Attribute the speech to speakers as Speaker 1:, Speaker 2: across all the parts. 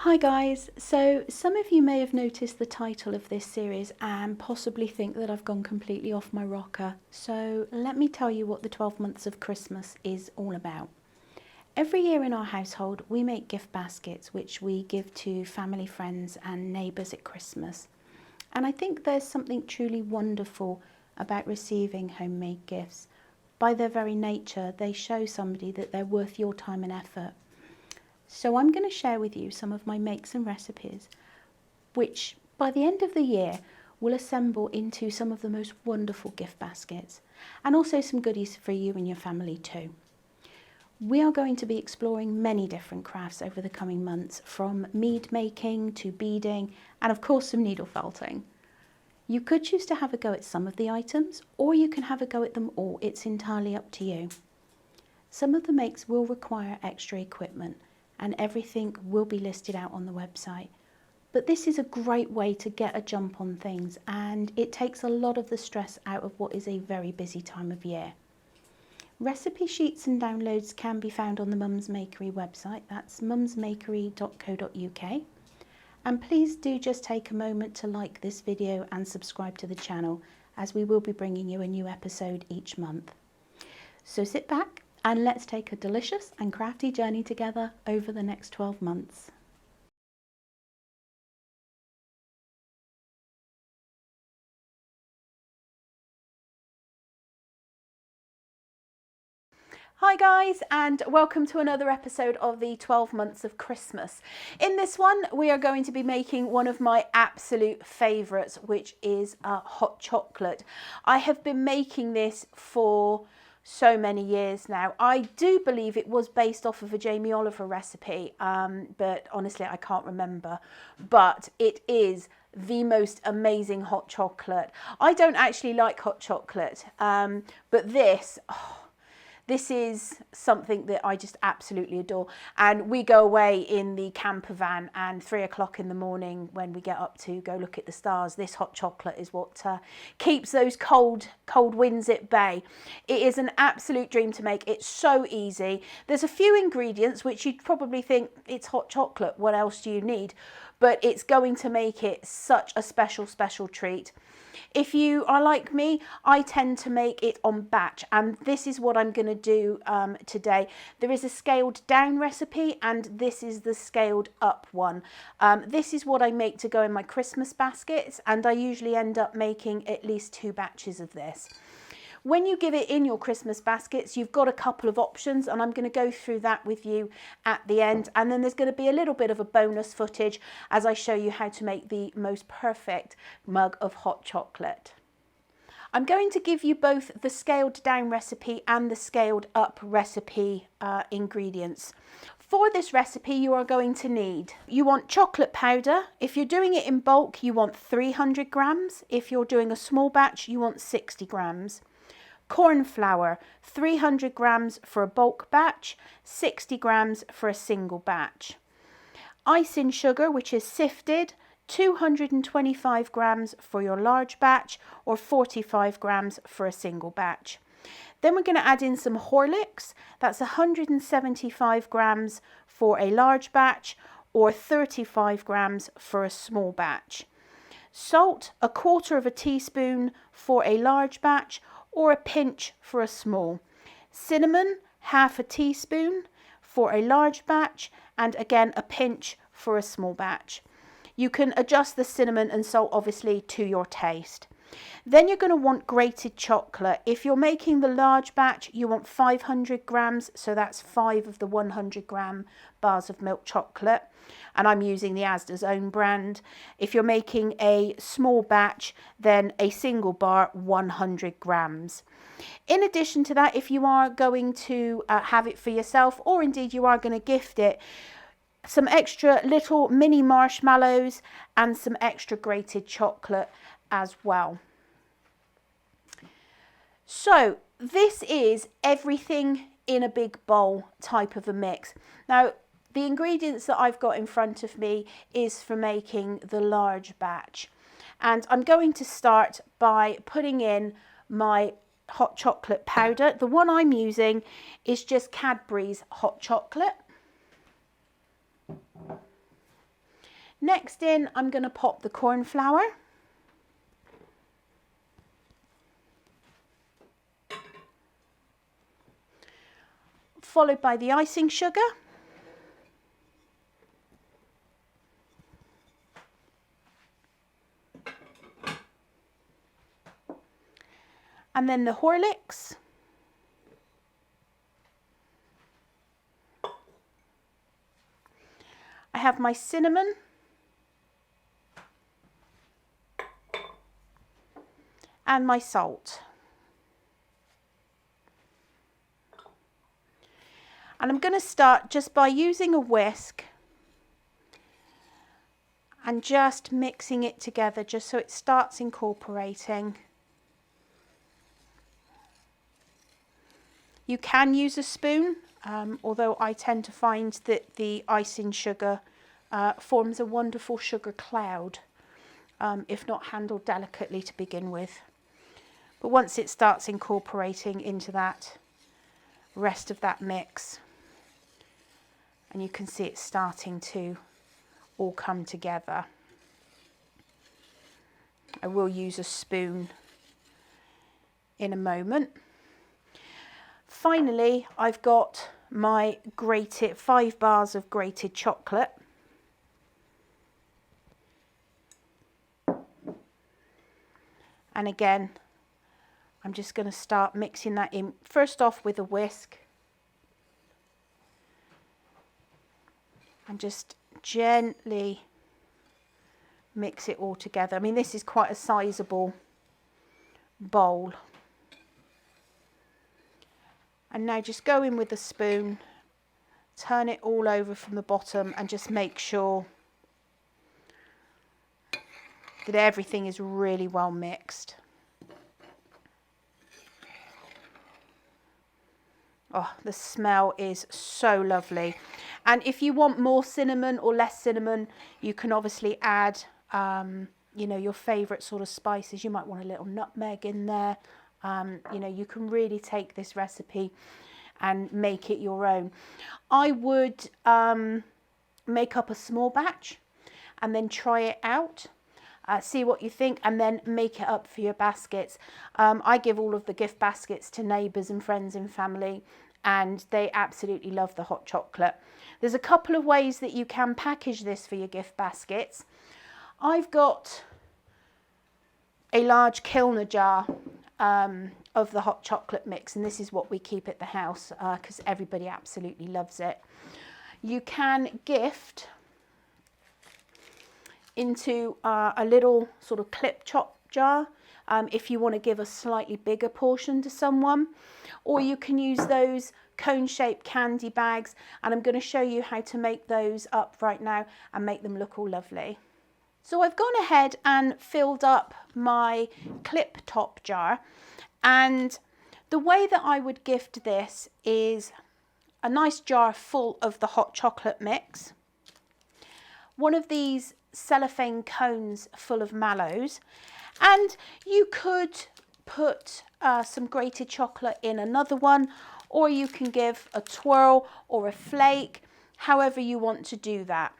Speaker 1: Hi guys, so some of you may have noticed the title of this series and possibly think that I've gone completely off my rocker. So let me tell you what the 12 months of Christmas is all about. Every year in our household we make gift baskets which we give to family, friends and neighbours at Christmas. And I think there's something truly wonderful about receiving homemade gifts. By their very nature they show somebody that they're worth your time and effort. So I'm going to share with you some of my makes and recipes, which by the end of the year will assemble into some of the most wonderful gift baskets, and also some goodies for you and your family too. We are going to be exploring many different crafts over the coming months, from mead making to beading, and of course some needle felting. You could choose to have a go at some of the items, or you can have a go at them all. It's entirely up to you. Some of the makes will require extra equipment, and everything will be listed out on the website. But this is a great way to get a jump on things, and it takes a lot of the stress out of what is a very busy time of year. Recipe sheets and downloads can be found on the Mums Makery website. That's mumsmakery.co.uk. And please do just take a moment to like this video and subscribe to the channel, as we will be bringing you a new episode each month. So sit back and let's take a delicious and crafty journey together over the next 12 months. Hi guys, and welcome to another episode of the 12 months of Christmas. In this one we are going to be making one of my absolute favourites, which is hot chocolate. I have been making this for so many years now. I do believe it was based off of a Jamie Oliver recipe, but honestly I can't remember. But it is the most amazing hot chocolate. I don't actually like hot chocolate, but this is something that I just absolutely adore. And we go away in the camper van, and 3 o'clock in the morning when we get up to go look at the stars, this hot chocolate is what keeps those cold winds at bay. It is an absolute dream to make. It's so easy. There's a few ingredients which you'd probably think, it's hot chocolate, what else do you need? But it's going to make it such a special treat. If you are like me, I tend to make it on batch, and this is what I'm going to do today. There is a scaled down recipe, and this is the scaled up one. This is what I make to go in my Christmas baskets, and I usually end up making at least 2 batches of this. When you give it in your Christmas baskets, you've got a couple of options, and I'm going to go through that with you at the end. And then there's going to be a little bit of a bonus footage as I show you how to make the most perfect mug of hot chocolate. I'm going to give you both the scaled down recipe and the scaled up recipe ingredients. For this recipe you are going to need, you want chocolate powder. If you're doing it in bulk you want 300 grams. If you're doing a small batch you want 60 grams. Corn flour, 300 grams for a bulk batch, 60 grams for a single batch. Icing sugar, which is sifted, 225 grams for your large batch, or 45 grams for a single batch. Then we're going to add in some Horlicks. That's 175 grams for a large batch, or 35 grams for a small batch. Salt, 1/4 teaspoon for a large batch, or a pinch for a small. Cinnamon, 1/2 teaspoon for a large batch, and again a pinch for a small batch. You can adjust the cinnamon and salt obviously to your taste. Then you're going to want grated chocolate. If you're making the large batch you want 500 grams, so that's 5 of the 100 gram bars of milk chocolate, and I'm using the Asda's own brand. If you're making a small batch, then a single bar, 100 grams. In addition to that, if you are going to have it for yourself, or indeed you are going to gift it, some extra little mini marshmallows and some extra grated chocolate as well. So this is everything in a big bowl type of a mix. Now the ingredients that I've got in front of me is for making the large batch, and I'm going to start by putting in my hot chocolate powder. The one I'm using is just Cadbury's hot chocolate. Next in, I'm going to pop the corn flour. Followed by the icing sugar. And then the Horlicks. I have my cinnamon. And my salt. And I'm going to start just by using a whisk and just mixing it together just so it starts incorporating. You can use a spoon, although I tend to find that the icing sugar forms a wonderful sugar cloud, if not handled delicately to begin with. But once it starts incorporating into that rest of that mix, and you can see it starting to all come together. I will use a spoon in a moment. Finally, I've got my 5 bars of grated chocolate. And again, I'm just going to start mixing that in, first off with a whisk. And just gently mix it all together. I mean, this is quite a sizable bowl. And now just go in with a spoon, turn it all over from the bottom and just make sure that everything is really well mixed. Oh, the smell is so lovely. And if you want more cinnamon or less cinnamon, you can obviously add, you know, your favourite sort of spices. You might want a little nutmeg in there. You know, you can really take this recipe and make it your own. I would make up a small batch and then try it out. See what you think and then make it up for your baskets. I give all of the gift baskets to neighbours and friends and family, and they absolutely love the hot chocolate. There's a couple of ways that you can package this for your gift baskets. I've got a large Kilner jar of the hot chocolate mix, and this is what we keep at the house because everybody absolutely loves it. You can gift into a little sort of clip chop jar if you want to give a slightly bigger portion to someone, or you can use those cone-shaped candy bags, and I'm going to show you how to make those up right now and make them look all lovely. So I've gone ahead and filled up my clip top jar, and the way that I would gift this is a nice jar full of the hot chocolate mix, one of these cellophane cones full of mallows, and you could put some grated chocolate in another one, or you can give a twirl or a flake, however you want to do that.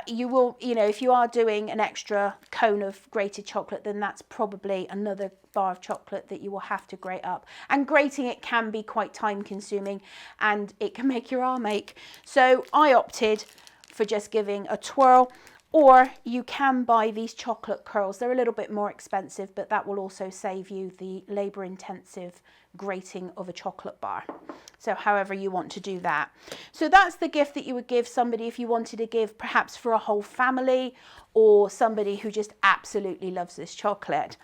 Speaker 1: You will, you know, if you are doing an extra cone of grated chocolate, then that's probably another bar of chocolate that you will have to grate up. And grating it can be quite time consuming and it can make your arm ache. So I opted for just giving a twirl, or you can buy these chocolate curls. They're a little bit more expensive, but that will also save you the labor intensive grating of a chocolate bar. So however you want to do that. So that's the gift that you would give somebody if you wanted to give perhaps for a whole family, or somebody who just absolutely loves this chocolate.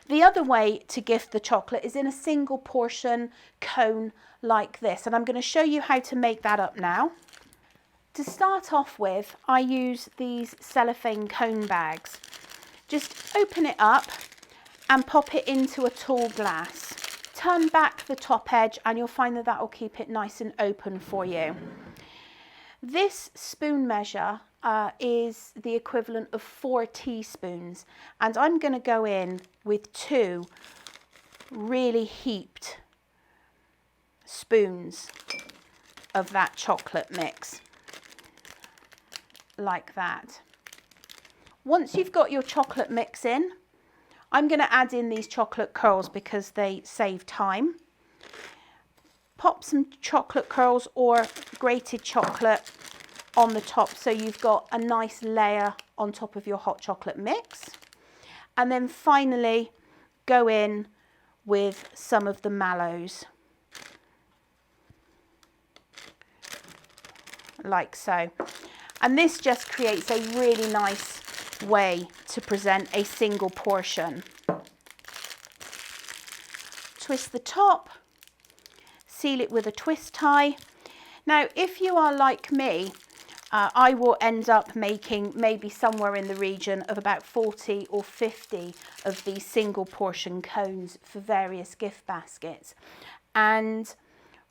Speaker 1: The other way to gift the chocolate is in a single portion cone like this. And I'm going to show you how to make that up now. To start off with, I use these cellophane cone bags. Just open it up and pop it into a tall glass. Turn back the top edge and you'll find that that will keep it nice and open for you. This spoon measure is the equivalent of 4 teaspoons, and I'm going to go in with 2 really heaped spoons of that chocolate mix, like that. Once you've got your chocolate mix in, I'm going to add in these chocolate curls because they save time. Pop some chocolate curls or grated chocolate on the top so you've got a nice layer on top of your hot chocolate mix. And then finally go in with some of the mallows, like so. And this just creates a really nice way to present a single portion. Twist the top, seal it with a twist tie. Now, if you are like me, I will end up making maybe somewhere in the region of about 40 or 50 of these single portion cones for various gift baskets. And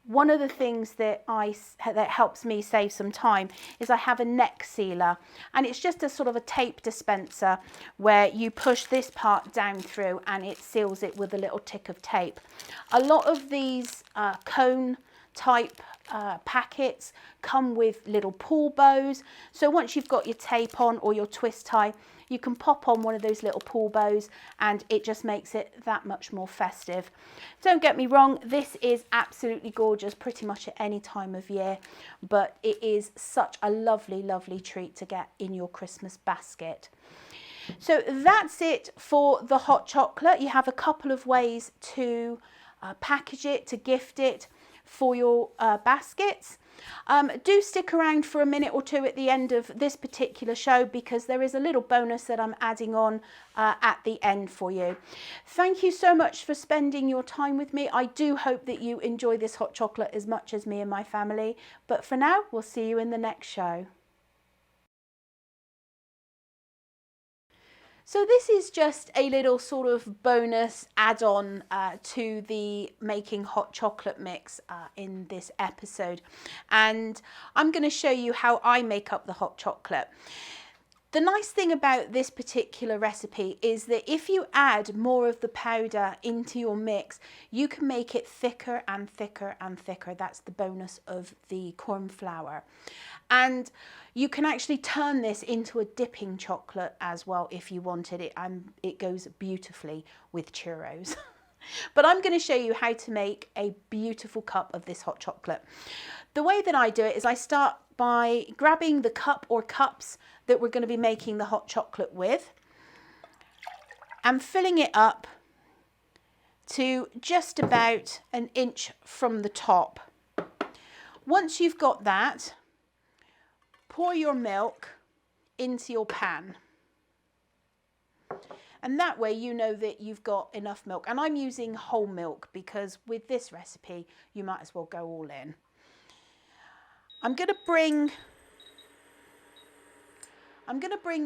Speaker 1: one of the things that helps me save some time is I have a neck sealer, and it's just a sort of a tape dispenser where you push this part down through and it seals it with a little tick of tape. A lot of these cone type packets come with little pull bows, so once you've got your tape on or your twist tie, you can pop on one of those little pull bows and it just makes it that much more festive. Don't get me wrong, this is absolutely gorgeous pretty much at any time of year, but it is such a lovely, lovely treat to get in your Christmas basket. So that's it for the hot chocolate. You have a couple of ways to package it, to gift it for your baskets. Do stick around for a minute or two at the end of this particular show because there is a little bonus that I'm adding on at the end for you. Thank you so much for spending your time with me. I do hope that you enjoy this hot chocolate as much as me and my family. But for now, we'll see you in the next show. So this is just a little sort of bonus add-on to the making hot chocolate mix in this episode. And I'm going to show you how I make up the hot chocolate. The nice thing about this particular recipe is that if you add more of the powder into your mix, you can make it thicker and thicker and thicker. That's the bonus of the corn flour. And you can actually turn this into a dipping chocolate as well if you wanted it, and it goes beautifully with churros. But I'm going to show you how to make a beautiful cup of this hot chocolate. The way that I do it is I start by grabbing the cup or cups that we're going to be making the hot chocolate with and filling it up to just about an inch from the top. Once you've got that, pour your milk into your pan. And that way you know that you've got enough milk. And I'm using whole milk because with this recipe, you might as well go all in. I'm going to bring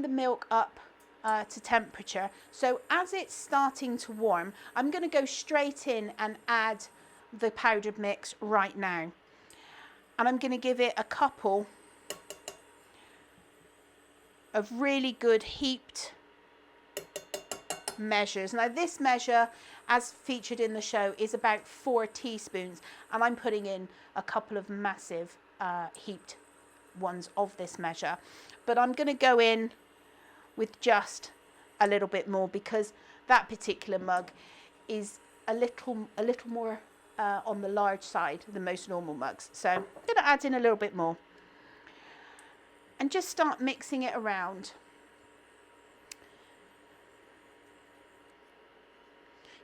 Speaker 1: the milk up to temperature. So as it's starting to warm, I'm going to go straight in and add the powdered mix right now. And I'm going to give it a couple of really good heaped measures. Now this measure, as featured in the show, is about 4 teaspoons, and I'm putting in a couple of massive heaped ones of this measure. But I'm going to go in with just a little bit more because that particular mug is a little more on the large side than most normal mugs. So I'm going to add in a little bit more and just start mixing it around.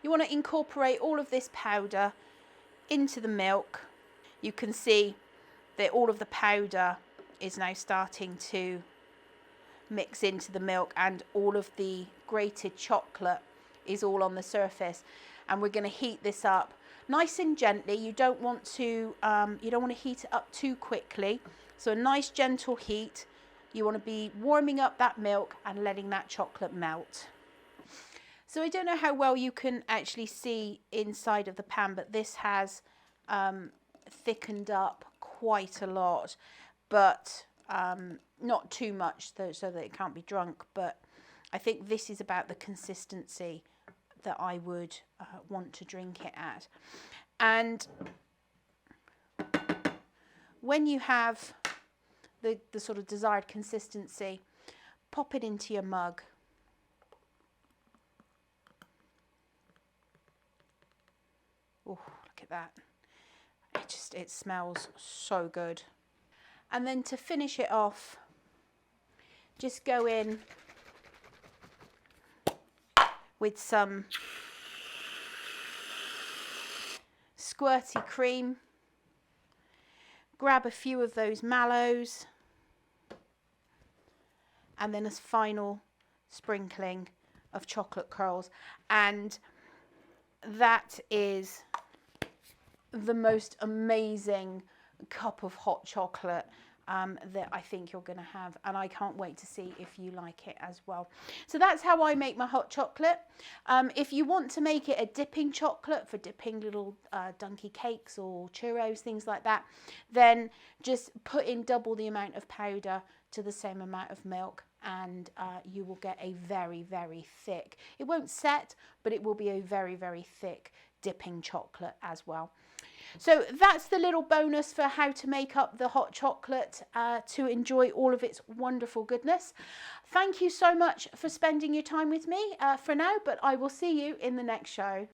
Speaker 1: You want to incorporate all of this powder into the milk. You can see that all of the powder is now starting to mix into the milk, and all of the grated chocolate is all on the surface. And we're going to heat this up nice and gently. You don't want to heat it up too quickly. So a nice gentle heat. You want to be warming up that milk and letting that chocolate melt. So I don't know how well you can actually see inside of the pan, but this has thickened up quite a lot, but not too much so that it can't be drunk. But I think this is about the consistency that I would want to drink it at. And when you have the sort of desired consistency, pop it into your mug. Oh, look at that. It smells so good. And then to finish it off, just go in with some squirty cream. Grab a few of those mallows, and then a final sprinkling of chocolate curls. And that is the most amazing cup of hot chocolate that I think you're going to have, and I can't wait to see if you like it as well. So that's how I make my hot chocolate. If you want to make it a dipping chocolate for dipping little donkey cakes or churros, things like that, then just put in double the amount of powder to the same amount of milk, and you will get a very, very thick, it won't set, but it will be a very, very thick dipping chocolate as well. So that's the little bonus for how to make up the hot chocolate to enjoy all of its wonderful goodness. Thank you so much for spending your time with me for now, but I will see you in the next show.